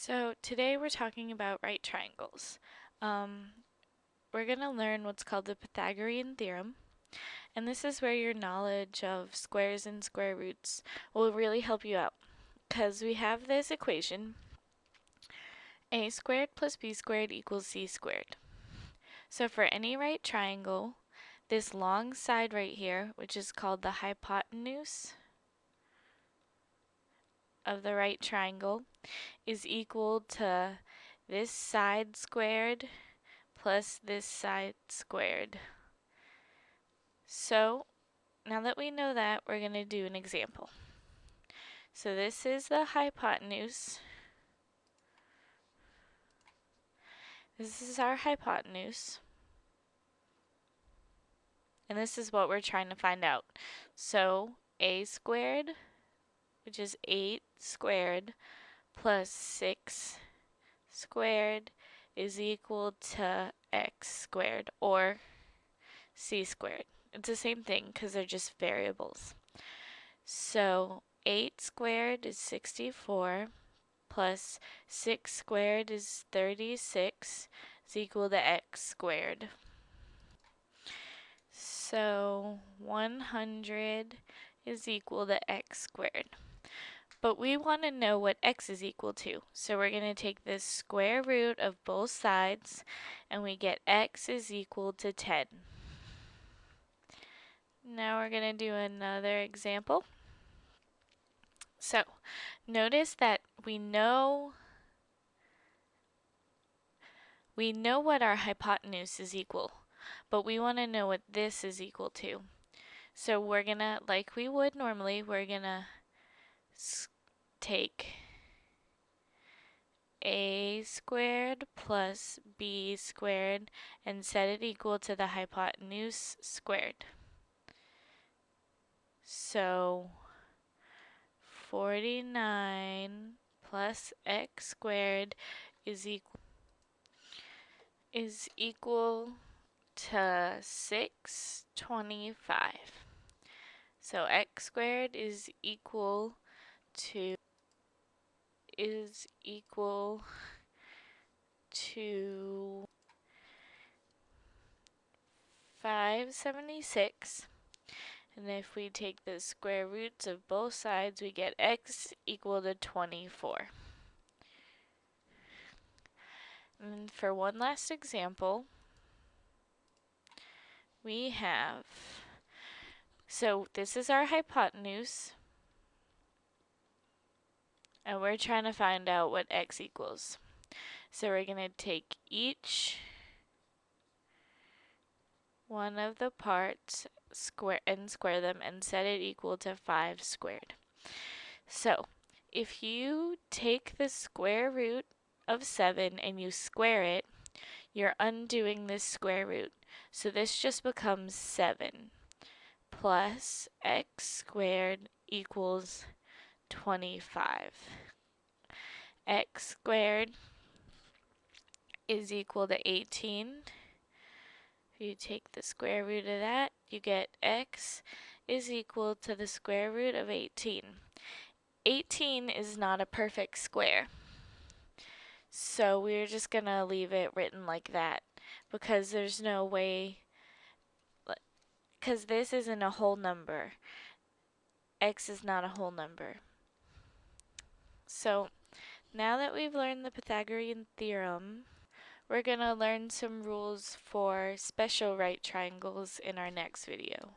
So today we're talking about right triangles. We're going to learn what's called the Pythagorean theorem, and this is where your knowledge of squares and square roots will really help you out, because we have this equation, a squared plus b squared equals c squared. So for any right triangle, this long side right here, which is called the hypotenuse of the right triangle, is equal to this side squared plus this side squared. So now that we know that, we're going to do an example. So this is the hypotenuse. This is our hypotenuse. And this is what we're trying to find out. So a squared, which is 8 squared, plus 6 squared is equal to x squared, or c squared. It's the same thing because they're just variables. So 8 squared is 64, plus 6 squared is 36, is equal to x squared. So 100 is equal to x squared. But we want to know what x is equal to. So we're going to take the square root of both sides, and we get x is equal to 10. Now we're going to do another example. So notice that we know what our hypotenuse is equal, but we want to know what this is equal to. So we're going to, like we would normally, we're going to take a squared plus b squared and set it equal to the hypotenuse squared. So 49 plus x squared is equal to 625. So x squared is equal to 576. And if we take the square roots of both sides, we get x equal to 24. And for one last example, we have, so this is our hypotenuse, and we're trying to find out what x equals. So we're going to take each one of the parts square them and set it equal to 5 squared. So if you take the square root of 7 and you square it, you're undoing this square root. So this just becomes 7 plus x squared equals 25. X squared is equal to 18. If you take the square root of that, you get x is equal to the square root of 18. 18 is not a perfect square, so we're just going to leave it written like that because there's no way, because this isn't a whole number. X is not a whole number. So now that we've learned the Pythagorean theorem, we're going to learn some rules for special right triangles in our next video.